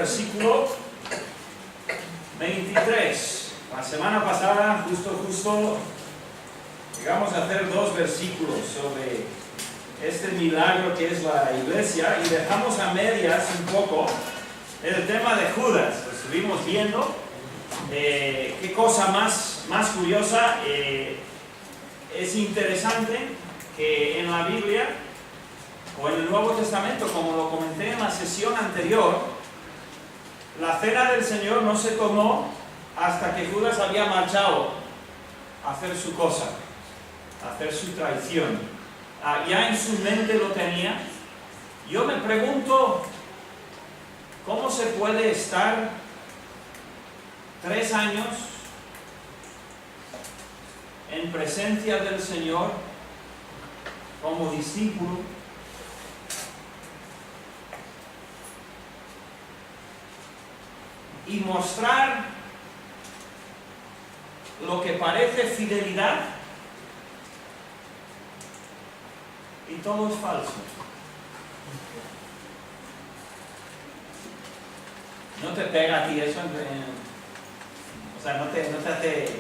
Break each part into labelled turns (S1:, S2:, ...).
S1: versículo 23. La semana pasada, justo, llegamos a hacer 2 versículos sobre este milagro que es la iglesia y dejamos a medias un poco el tema de Judas. Lo estuvimos viendo. Qué cosa más curiosa. Es interesante que en la Biblia o en el Nuevo Testamento, como lo comenté en la sesión anterior, la cena del Señor no se tomó hasta que Judas había marchado a hacer su cosa, a hacer su traición. Ya en su mente lo tenía. Yo me pregunto, ¿cómo se puede estar 3 años en presencia del Señor como discípulo y mostrar lo que parece fidelidad y todo es falso? ¿No te pega a ti eso? O sea, no te hace...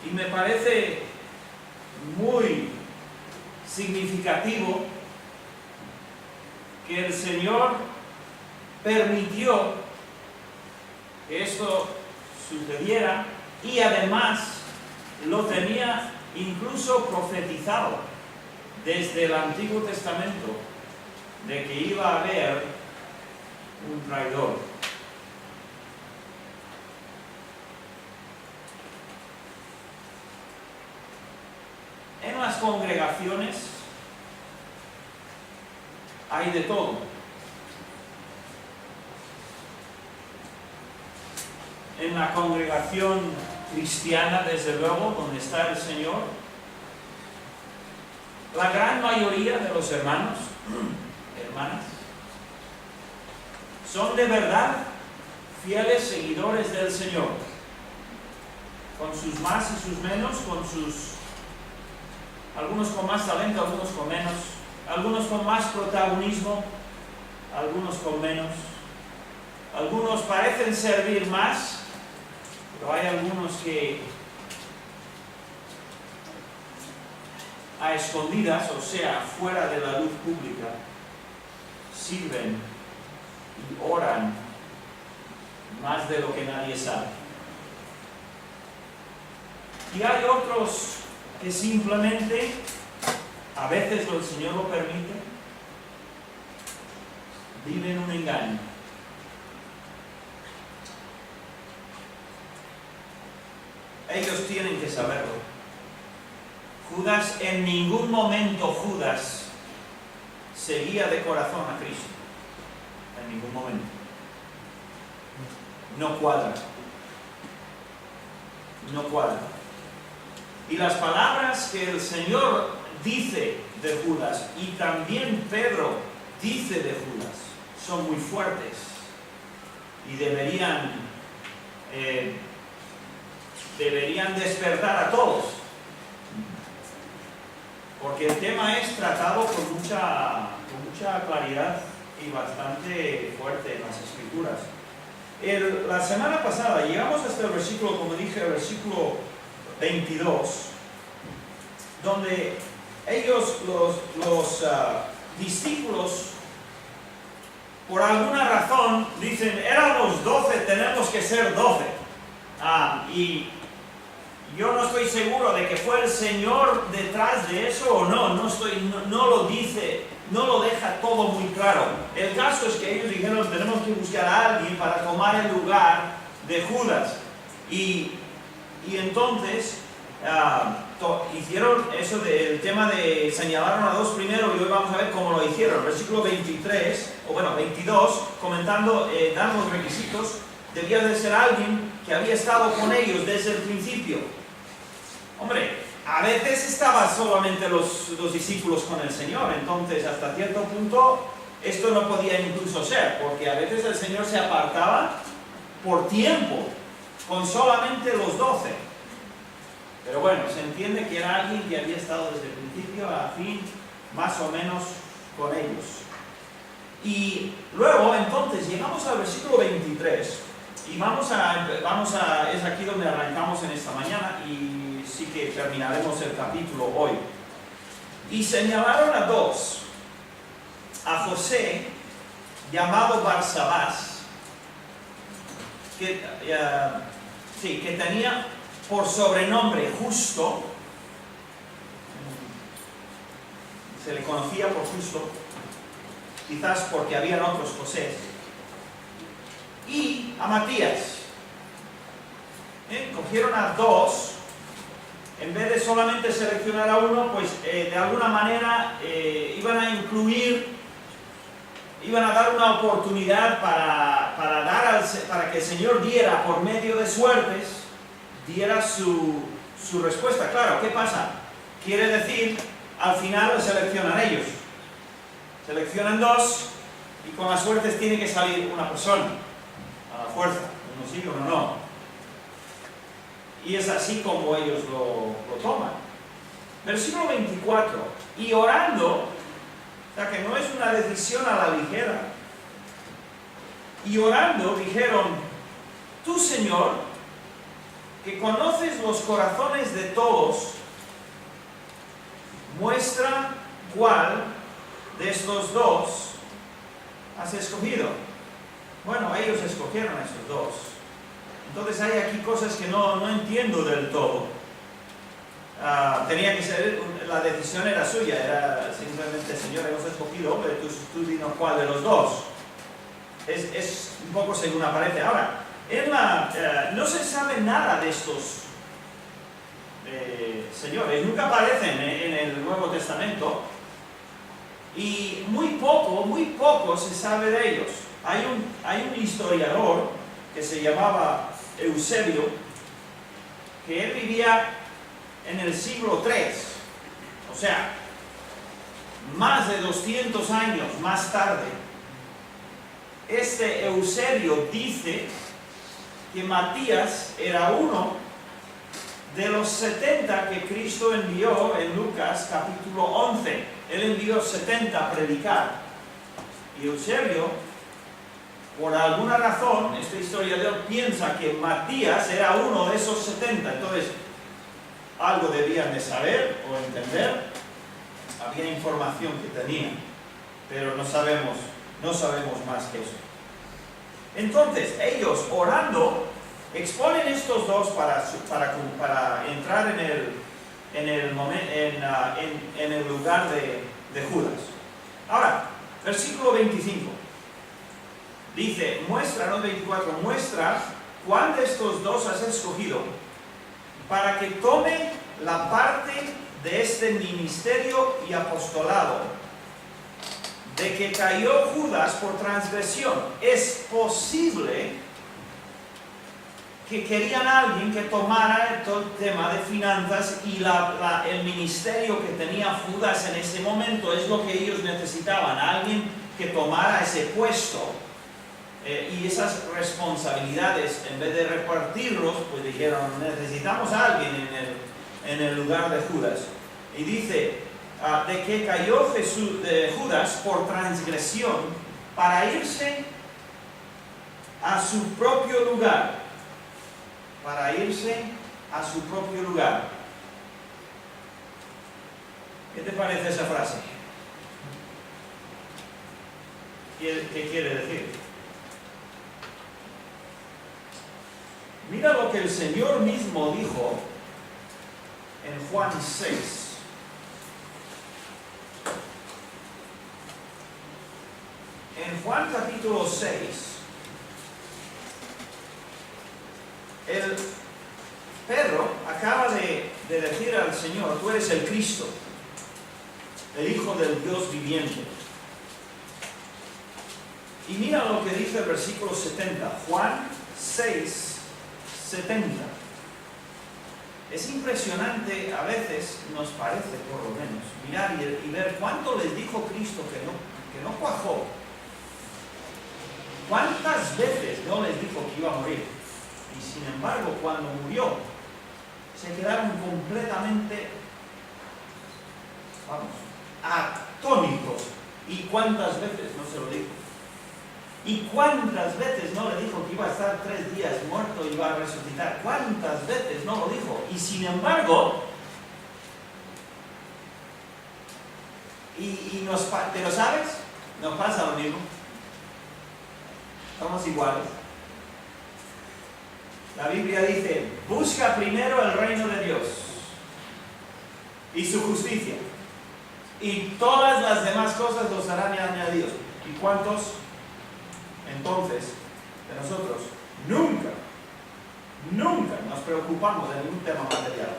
S1: Y me parece muy significativo que el Señor permitió que esto sucediera y además lo tenía incluso profetizado desde el Antiguo Testamento de que iba a haber un traidor. En las congregaciones hay de todo. En la congregación cristiana, desde luego, donde está el Señor, la gran mayoría de los hermanos, hermanas, son de verdad fieles seguidores del Señor, con sus más y sus menos, algunos con más talento, algunos con menos, algunos con más protagonismo, algunos con menos. Algunos parecen servir más, pero hay algunos que a escondidas, o sea, fuera de la luz pública, sirven y oran más de lo que nadie sabe. Y hay otros que simplemente, a veces el Señor lo permite, viven un engaño. Ellos tienen que saberlo. Judas, en ningún momento Judas seguía de corazón a Cristo. En ningún momento. No cuadra. No cuadra. Y las palabras que el Señor dice de Judas y también Pedro dice de Judas son muy fuertes y deberían despertar a todos, porque el tema es tratado con mucha claridad y bastante fuerte en las Escrituras. La semana pasada llegamos hasta el versículo, como dije, el versículo 22, donde ellos, los discípulos, por alguna razón dicen, éramos 12, tenemos que ser 12. Y yo no estoy seguro de que fue el Señor detrás de eso o no. No lo dice, no lo deja todo muy claro. El caso es que ellos dijeron, tenemos que buscar a alguien para tomar el lugar de Judas. Y entonces hicieron eso del tema de señalaron a 2 primero, y hoy vamos a ver cómo lo hicieron. Versículo 23, o bueno, 22, comentando, dando los requisitos. Debía de ser alguien que había estado con ellos desde el principio. Hombre, a veces estaban solamente los discípulos con el Señor, entonces hasta cierto punto esto no podía incluso ser, porque a veces el Señor se apartaba por tiempo con solamente los 12. Pero bueno, se entiende que era alguien que había estado desde el principio a fin, más o menos, con ellos. Y luego, entonces, llegamos al versículo 23 y es aquí donde arrancamos en esta mañana y sí que terminaremos el capítulo hoy. Y señalaron a dos, a José, llamado Barsabás, que tenía por sobrenombre Justo, se le conocía por Justo, quizás porque habían otros José, y a Matías. Cogieron a dos, en vez de solamente seleccionar a uno, pues de alguna manera iban a dar una oportunidad para que el Señor diera, por medio de suertes, diera su respuesta. Claro, ¿qué pasa? Quiere decir, al final lo seleccionan ellos. Seleccionan dos y con las suertes tiene que salir una persona, a la fuerza, uno sí, uno no. Y es así como ellos lo toman. Versículo 24. Y orando, o sea que no es una decisión a la ligera. Y orando dijeron: tú, Señor, que conoces los corazones de todos, muestra cuál de estos dos has escogido. Bueno, ellos escogieron a esos dos. Entonces hay aquí cosas que no entiendo del todo. Tenía que ser, la decisión era suya, era simplemente: Señor, hemos escogido, hombre, tú dinos cuál de los dos. Es un poco según aparece. Ahora, no se sabe nada de estos señores, nunca aparecen en el Nuevo Testamento, y muy poco se sabe de ellos. Hay un historiador que se llamaba Eusebio, que él vivía en el siglo III, o sea, más de 200 años más tarde. Este Eusebio dice que Matías era uno de los 70 que Cristo envió en Lucas capítulo 11. Él envió 70 a predicar. Y Eusebio, por alguna razón, este historiador piensa que Matías era uno de esos 70. Entonces, algo debían de saber o entender. Había información que tenían, pero no sabemos más que eso. Entonces, ellos orando exponen estos dos para entrar en el lugar de Judas. Ahora, versículo 25 dice: muestra, no 24, muestra cuál de estos dos has escogido para que tome la parte de este ministerio y apostolado de que cayó Judas por transgresión. Es posible que querían a alguien que tomara todo el tema de finanzas, y el ministerio que tenía Judas en ese momento es lo que ellos necesitaban, alguien que tomara ese puesto y esas responsabilidades. En vez de repartirlos, pues dijeron: necesitamos a alguien en el lugar de Judas. Y dice de que cayó Judas por transgresión para irse a su propio lugar. Para irse a su propio lugar. ¿Qué te parece esa frase? ¿Qué quiere decir? Mira lo que el Señor mismo dijo en Juan 6. En Juan capítulo 6, Pedro acaba de decir al Señor: tú eres el Cristo, el Hijo del Dios viviente. Y mira lo que dice el versículo 70, Juan 6, 70. Es impresionante, a veces nos parece, por lo menos, mirar y ver cuánto les dijo Cristo que no cuajó. ¿Cuántas veces no les dijo que iba a morir? Y sin embargo, cuando murió, se quedaron completamente, atónitos ¿Y cuántas veces no se lo dijo? ¿Y cuántas veces no le dijo que iba a estar 3 días muerto y iba a resucitar? ¿Cuántas veces no lo dijo? Y sin embargo, pero ¿sabes? Nos pasa lo mismo. Somos iguales. La Biblia dice, busca primero el reino de Dios y su justicia, y todas las demás cosas los harán añadidos. ¿Y cuántos entonces de nosotros nunca nos preocupamos de ningún tema material?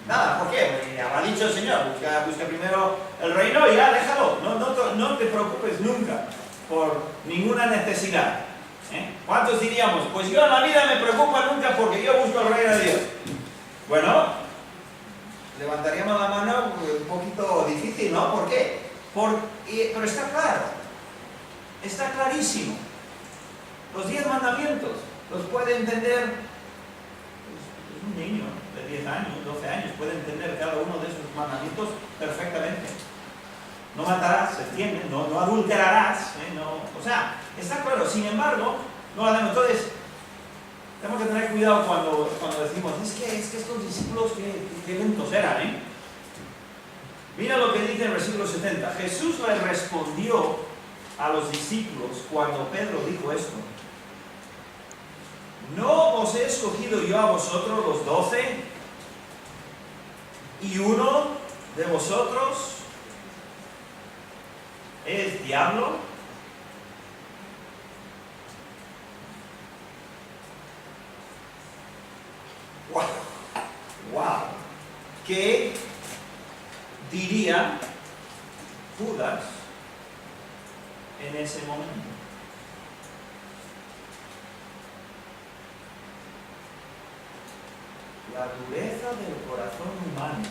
S1: Nada, ¿por qué? Porque ya lo ha dicho el Señor, busca primero el reino y ya déjalo. No te preocupes nunca por ninguna necesidad. ¿Cuántos diríamos? Pues yo en la vida me preocupa nunca porque yo busco el reino de Dios. Bueno, levantaríamos la mano un poquito difícil, ¿no? ¿Por qué? Pero está claro, está clarísimo. Los 10 mandamientos los puede entender pues, un niño de 10 años, 12 años, puede entender cada uno de esos mandamientos perfectamente. No matarás, se entiende, no adulterarás, o sea, está claro. Sin embargo, no lo hacemos. Entonces, tenemos que tener cuidado cuando decimos, es que estos discípulos, qué lentos eran, Mira lo que dice en el versículo 70. Jesús le respondió a los discípulos cuando Pedro dijo esto: ¿no os he escogido yo a vosotros los 12? ¿Y uno de vosotros es diablo? ¡Wow! ¿Qué diría Judas en ese momento? La dureza del corazón humano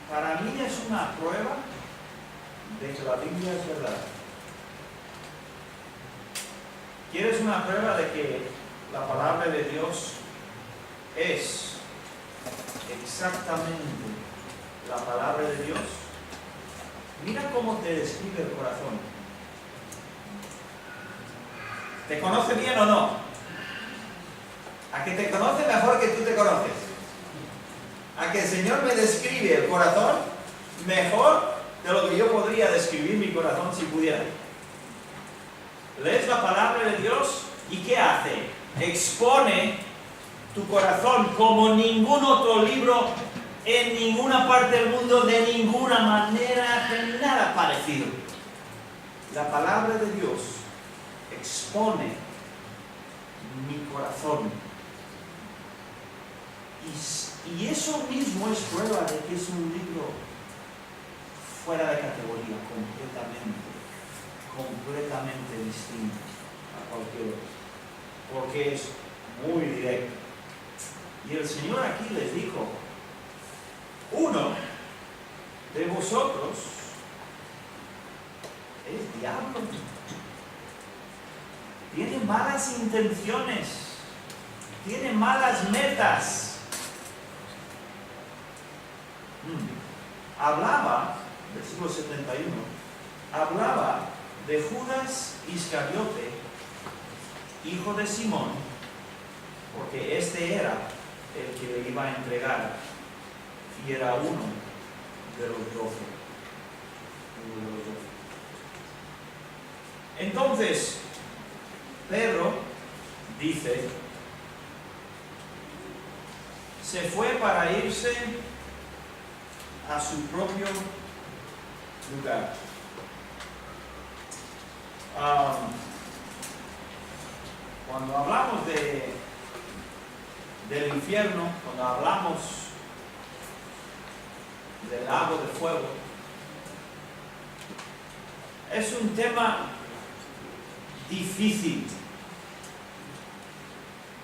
S1: para mí es una prueba de que la Biblia es verdad. ¿Quieres una prueba de que la palabra de Dios es exactamente la palabra de Dios? Mira cómo te describe el corazón. ¿Te conoce bien o no? ¿A que te conoce mejor que tú te conoces? ¿A que el Señor me describe el corazón mejor de lo que yo podría describir mi corazón si pudiera? Lees la palabra de Dios y ¿qué hace? Expone tu corazón como ningún otro libro en ninguna parte del mundo, de ninguna manera, de nada parecido. La palabra de Dios expone mi corazón. Y eso mismo es prueba de que es un libro fuera de categoría, completamente distinto a cualquier otro, porque es muy directo. Y el Señor aquí les dijo: uno de vosotros es diablo, tiene malas intenciones, tiene malas metas. Hablaba, versículo 71, hablaba de Judas Iscariote, hijo de Simón, porque este era el que le iba a entregar y era uno de los 12. Entonces, Pedro dice, se fue para irse a su propio lugar. Cuando hablamos del infierno, cuando hablamos del lago de fuego, es un tema difícil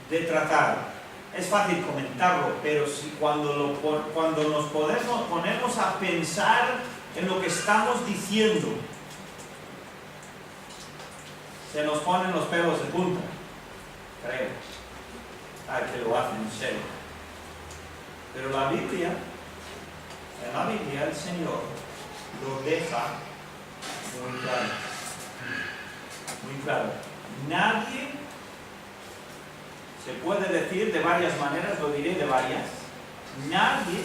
S1: de tratar. Es fácil comentarlo, pero cuando nos ponemos a pensar en lo que estamos diciendo, se nos ponen los pelos de punta, creo. Que lo hacen en serio. Pero la Biblia En la Biblia el Señor lo deja muy claro. Muy claro. Nadie, se puede decir de varias maneras, lo diré de varias, nadie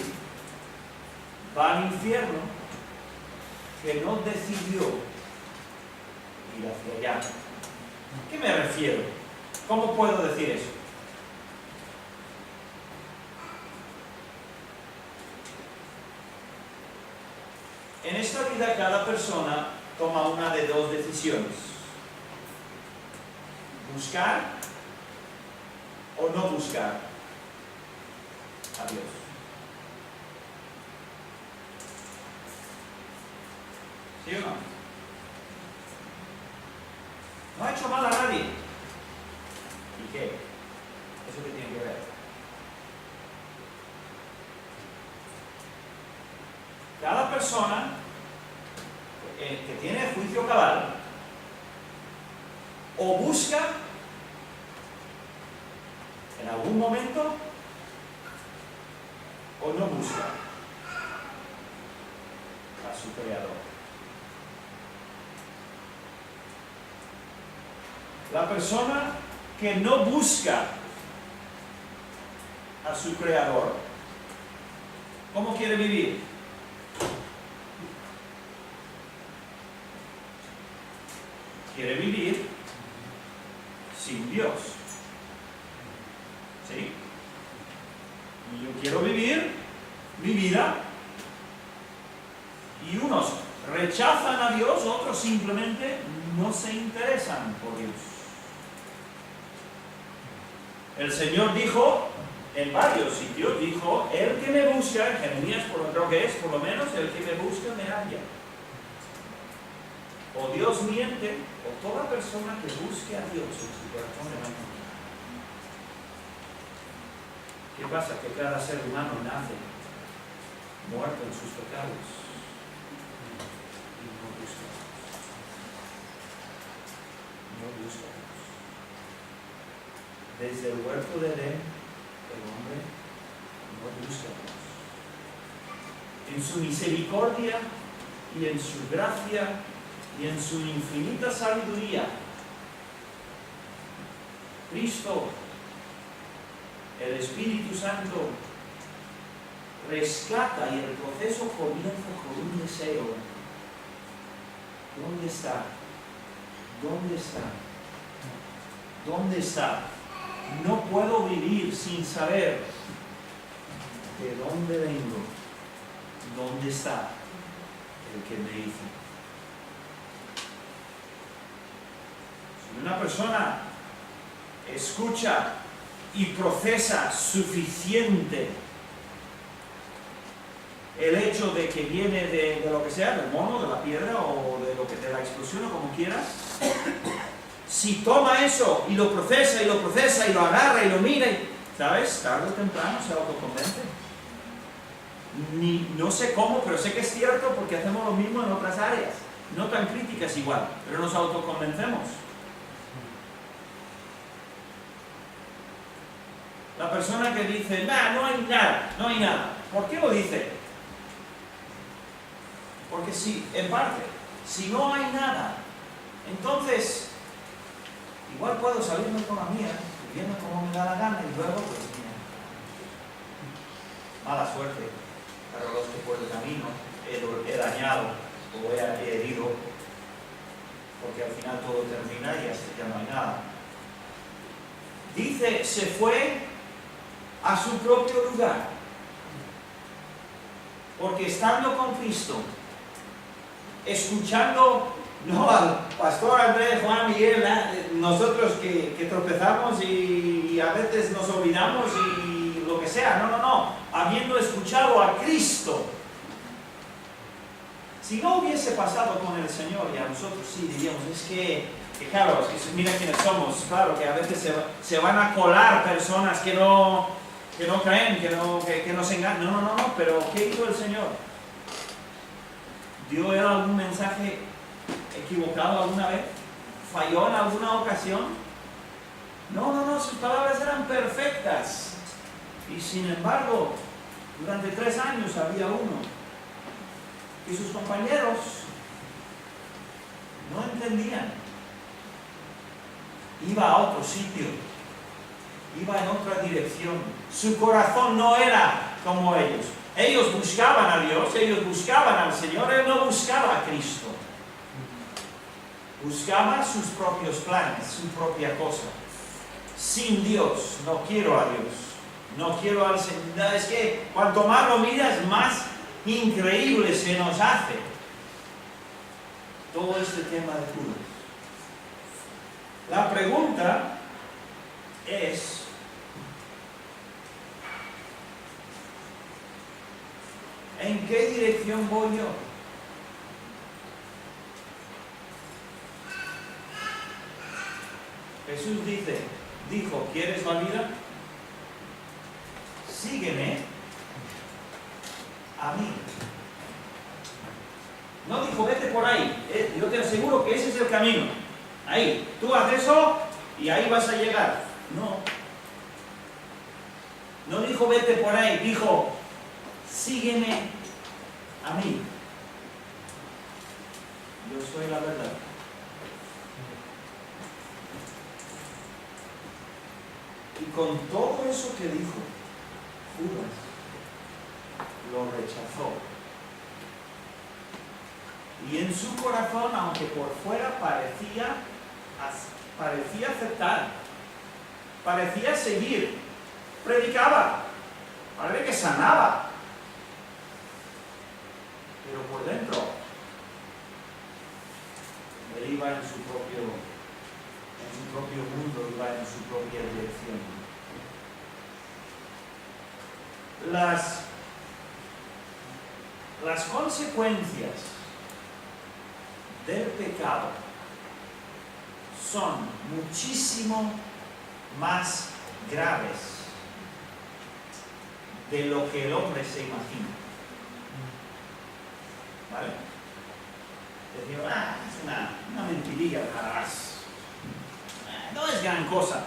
S1: va al infierno que no decidió ir hacia allá. ¿A qué me refiero? ¿Cómo puedo decir eso? En esta vida cada persona toma una de dos decisiones: buscar o no buscar a Dios. ¿Sí o no? No ha hecho mal a nadie. ¿Y qué? ¿Eso qué tiene que ver? Cada persona que tiene juicio cabal o busca en algún momento o no busca a su Creador. La persona que no busca a su Creador, ¿cómo quiere vivir? Quiere vivir sin Dios. ¿Sí? Y yo quiero vivir mi vida, y unos rechazan a Dios, otros simplemente no se interesan por Dios. El Señor dijo en varios sitios, dijo: el que me busca, en Jeremías creo que es, por lo menos, el que me busca me halla. O Dios miente, o toda persona que busque a Dios en su corazón le va a encontrar. ¿Qué pasa? Que cada ser humano nace muerto en sus pecados y no busca a Dios. No busca a Dios. Desde el huerto de Edén, el hombre no busca a Dios. En su misericordia y en su gracia y en su infinita sabiduría, Cristo, el Espíritu Santo, rescata, y el proceso comienza con un deseo. ¿Dónde está? ¿Dónde está? ¿Dónde está? No puedo vivir sin saber de dónde vengo. ¿Dónde está el que me hizo? Si una persona escucha y procesa suficiente el hecho de que viene de lo que sea, del mono, de la piedra o de la explosión o como quieras, si toma eso y lo procesa y lo agarra y lo mira, ¿sabes? Tarde o temprano se autoconvence. No sé cómo, pero sé que es cierto, porque hacemos lo mismo en otras áreas, no tan críticas igual, pero nos autoconvencemos. La persona que dice: nah, no hay nada. ¿Por qué lo dice? Porque en parte, si no hay nada, entonces igual puedo salirme con la mía, viviendo como me da la gana, y luego, pues, mala suerte para los que por el camino he dañado o he herido, porque al final todo termina y hasta ya no hay nada. Dice: se fue a su propio lugar, porque estando con Cristo, escuchando, no al pastor Andrés, Juan, Miguel, nosotros que tropezamos y a veces nos olvidamos y lo que sea, no, habiendo escuchado a Cristo. Si no hubiese pasado con el Señor, y a nosotros sí diríamos: es que claro, mira quiénes somos. Claro que a veces se van a colar personas que no creen, que nos engañan. No, pero ¿qué hizo el Señor? ¿Dio él algún mensaje equivocado alguna vez? ¿Falló en alguna ocasión? No, sus palabras eran perfectas. Y sin embargo, durante 3 años había uno que sus compañeros no entendían. Iba a otro sitio, iba en otra dirección. Su corazón no era como ellos. Ellos buscaban a Dios, ellos buscaban al Señor, él no buscaba a Cristo. Buscaba sus propios planes, su propia cosa. Sin Dios, no quiero a Dios, no quiero al Señor. Es que cuanto más lo miras, más increíble se nos hace todo este tema de Judas. La pregunta es: ¿en qué dirección voy yo? Jesús dijo, ¿quieres la vida? Sígueme a mí. No dijo, vete por ahí. Yo te aseguro que ese es el camino. Ahí, tú haces eso y ahí vas a llegar. No. No dijo, vete por ahí. Dijo, sígueme a mí. Yo soy la verdad. Y con todo eso que dijo, Judas lo rechazó. Y en su corazón, aunque por fuera parecía aceptar, parecía seguir, predicaba, parece que sanaba, pero por dentro él iba en su propio mundo, iba en su propia dirección. Las consecuencias del pecado son muchísimo más graves de lo que el hombre se imagina. ¿Vale? Decimos, es una mentirilla, no es gran cosa.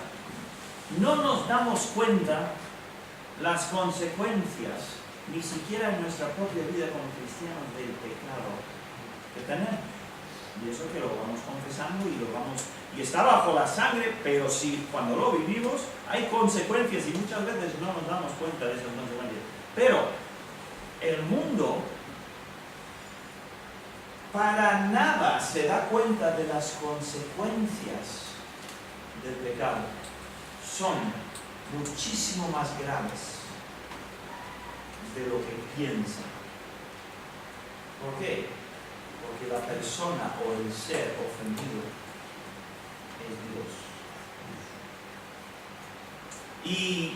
S1: No nos damos cuenta las consecuencias, ni siquiera en nuestra propia vida como cristianos, del pecado que tenemos. Y eso que lo vamos confesando y está bajo la sangre, pero si cuando lo vivimos hay consecuencias y muchas veces no nos damos cuenta de esas consecuencias. Pero el mundo para nada se da cuenta de las consecuencias del pecado. Son muchísimo más graves de lo que piensan. ¿Por qué? Porque la persona o el ser ofendido es Dios. Y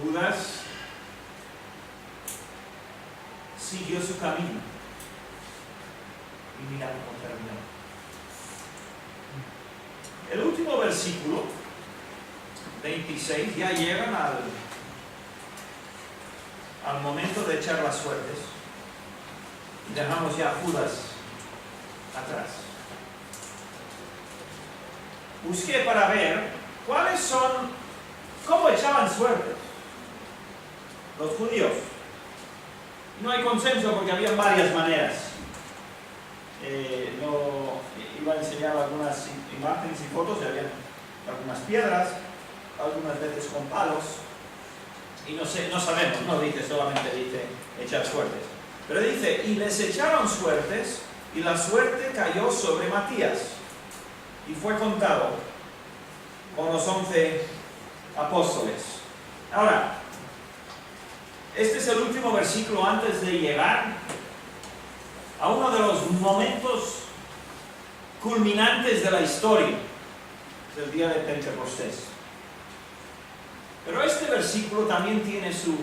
S1: Judas siguió su camino. Y mira cómo terminó. El último versículo, 26, ya llegan al momento de echar las suertes. Y dejamos ya a Judas atrás. Busqué para ver cómo echaban suertes los judíos. No hay consenso porque había varias maneras. Iba a enseñar algunas imágenes y fotos, y había algunas piedras, algunas veces con palos, y no sabemos, no dice, solamente dice echar suertes. Pero dice, y les echaron suertes, y la suerte cayó sobre Matías, y fue contado con los 11 apóstoles. Ahora, este es el último versículo antes de llegar a uno de los momentos culminantes de la historia, es el día de Pentecostés. Pero este versículo también tiene su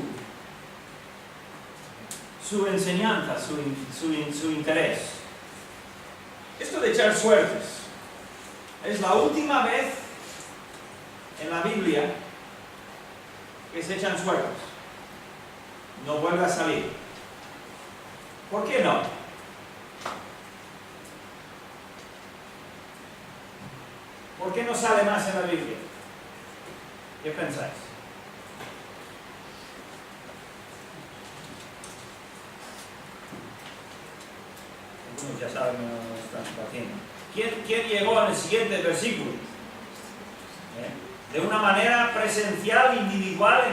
S1: enseñanza, su interés. Esto de echar suertes es la última vez en la Biblia que se echan suertes. No vuelve a salir. ¿Por qué no? ¿Por qué no sale más en la Biblia? ¿Qué pensáis? ya saben, no están compartiendo. ¿Quién llegó en el siguiente versículo? De una manera presencial, individual,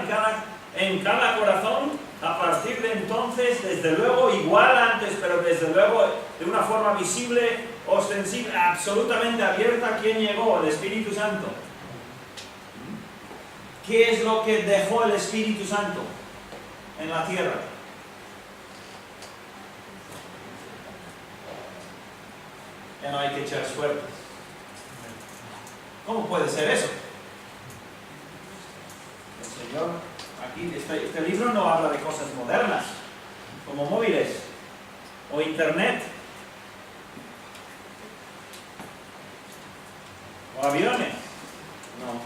S1: en cada corazón, a partir de entonces, desde luego, igual antes, pero desde luego de una forma visible, ostensible, absolutamente abierta. ¿Quién llegó? El Espíritu Santo. ¿Qué es lo que dejó el Espíritu Santo en la tierra? Ya no hay que echar suertes. ¿Cómo puede ser eso? El Señor, aquí, este libro no habla de cosas modernas, como móviles o internet o aviones. No.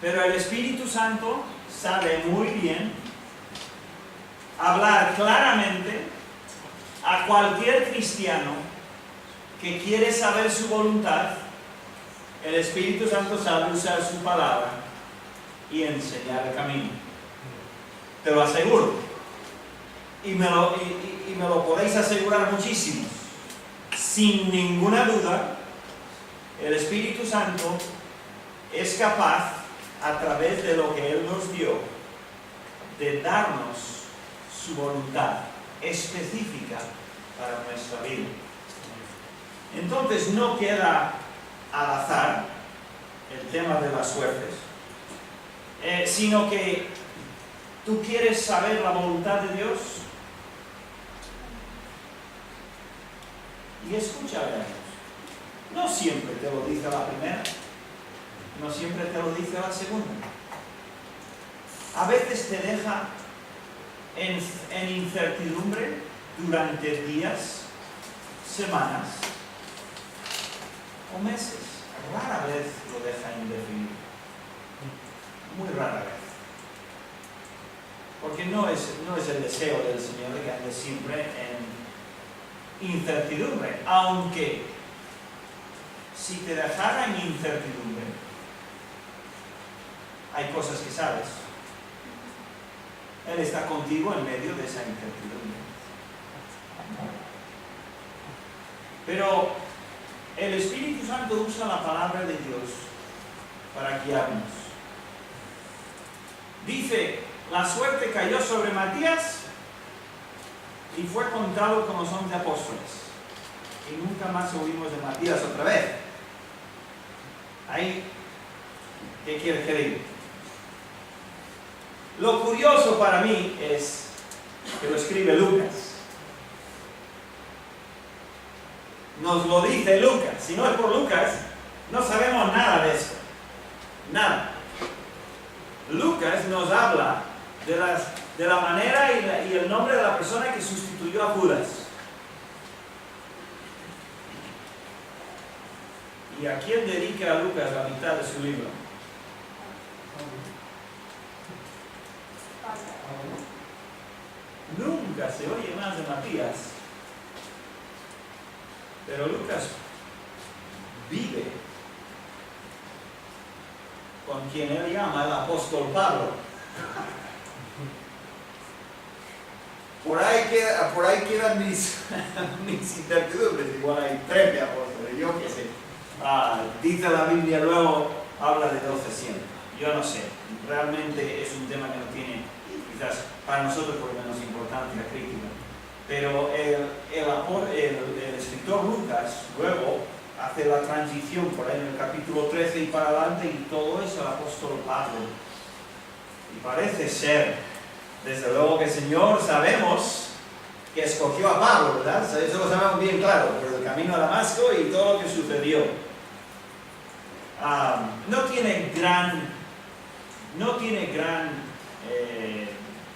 S1: Pero el Espíritu Santo sabe muy bien hablar claramente a cualquier cristiano que quiere saber su voluntad. El Espíritu Santo sabe usar su palabra y enseñar el camino. Te lo aseguro. Y me lo podéis asegurar muchísimos. Sin ninguna duda, el Espíritu Santo es capaz, a través de lo que Él nos dio, de darnos su voluntad específica para nuestra vida. Entonces no queda al azar el tema de las suertes, sino que tú quieres saber la voluntad de Dios y escucha a Dios. No siempre te lo dice a la primera, no siempre te lo dice a la segunda. A veces te deja en incertidumbre durante días, semanas o meses. Rara vez lo deja indefinido. Muy rara vez. Porque no es el deseo del Señor de que ande siempre en incertidumbre. Aunque si te dejara en incertidumbre, hay cosas que sabes. Él está contigo en medio de esa incertidumbre. Pero el Espíritu Santo usa la palabra de Dios para guiarnos. Dice, la suerte cayó sobre Matías y fue contado con los 11 apóstoles. Y nunca más oímos de Matías otra vez. Ahí, ¿qué quiere que diga? Lo curioso para mí es que lo escribe Lucas. Nos lo dice Lucas. Si no es por Lucas, no sabemos nada de esto. Nada. Lucas nos habla de la manera y el nombre de la persona que sustituyó a Judas. ¿Y a quién dedica a Lucas la mitad de su libro? Nunca se oye más de Matías, pero Lucas vive con quien él llama el apóstol Pablo. Por ahí quedan mis incertidumbres. Igual hay 13 apóstoles, yo qué sé. Dice la Biblia, luego habla de 12 siempre. Yo no sé, realmente es un tema que no tiene, quizás para nosotros por lo menos, importancia crítica. Pero el escritor Lucas luego hace la transición por ahí en el capítulo 13 y para adelante, y todo es el apóstol Pablo. Y parece ser, desde luego, que el Señor sabemos que escogió a Pablo, ¿verdad? Eso lo sabemos bien claro, por el camino a Damasco y todo lo que sucedió. No tiene gran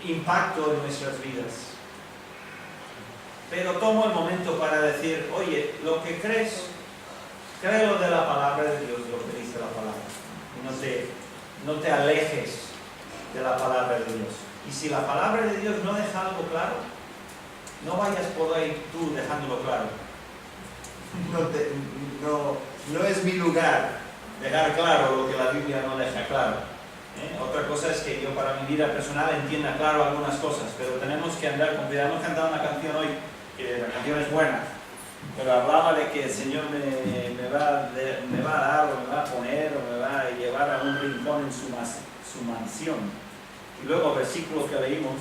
S1: impacto en nuestras vidas. Pero tomo el momento para decir, oye, lo que crees, créelo de la palabra de Dios, lo que dice la palabra. No te alejes de la palabra de Dios. Y si la palabra de Dios no deja algo claro, no vayas por ahí tú dejándolo claro. No es mi lugar dejar claro lo que la Biblia no deja claro. Otra cosa es que yo para mi vida personal entienda claro algunas cosas, pero tenemos que andar con cuidado. Hemos cantado una canción hoy que la canción es buena, pero hablaba de que el Señor me va a dar, o me va a poner, o me va a llevar a un rincón en su mansión. Y luego el versículo que leímos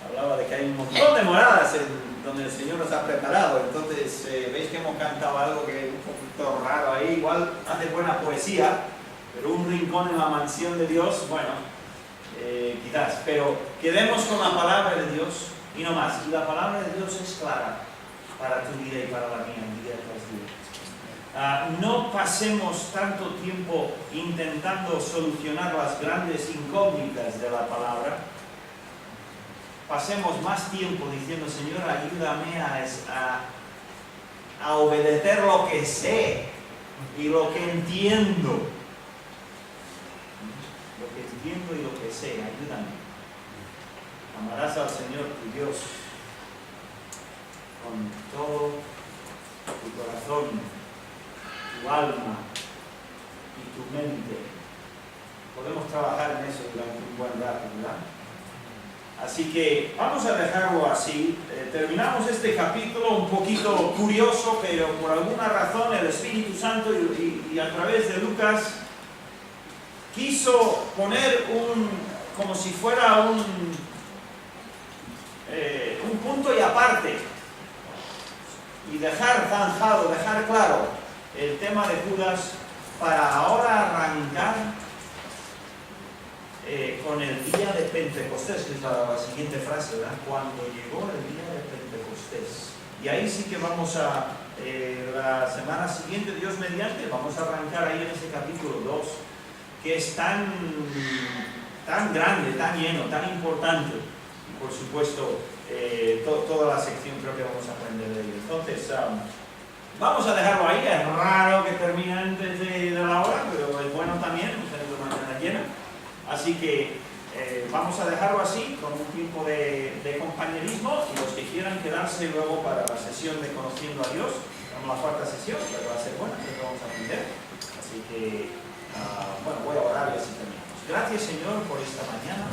S1: hablaba de que hay un montón de moradas donde el Señor nos ha preparado. Entonces, veis que hemos cantado algo que es un poquito raro ahí, igual hace buena poesía, pero un rincón en la mansión de Dios, bueno, quizás. Pero quedemos con la palabra de Dios y no más. Y la palabra de Dios es clara para tu vida y para la mía, día tras día. No pasemos tanto tiempo intentando solucionar las grandes incógnitas de la palabra. Pasemos más tiempo diciendo, Señor, ayúdame a obedecer lo que sé y lo que entiendo. Lo que entiendo y lo que sé, ayúdame. Amarás al Señor tu Dios con todo tu corazón, tu alma y tu mente. Podemos trabajar en eso durante un buen rato, ¿verdad? Así que vamos a dejarlo así. Terminamos este capítulo un poquito curioso, pero por alguna razón el Espíritu Santo y a través de Lucas quiso poner como si fuera un punto y aparte, y dejar zanjado, dejar claro el tema de Judas para ahora arrancar con el día de Pentecostés, que es la siguiente frase, ¿verdad? Cuando llegó el día de Pentecostés. Y ahí sí que vamos la semana siguiente, Dios mediante, vamos a arrancar ahí en ese capítulo 2, que es tan grande, tan lleno, tan importante. Y por supuesto, toda la sección creo que vamos a aprender de ello. Entonces, vamos a dejarlo ahí. Es raro que termine antes de la hora, pero es bueno también, de manera llena. Así que vamos a dejarlo así, con un tiempo de compañerismo, y los que quieran quedarse luego para la sesión de Conociendo a Dios, tenemos la cuarta sesión, que va a ser buena, que vamos a aprender. Así que, bueno, voy a orar y así terminamos. Gracias, Señor, por esta mañana.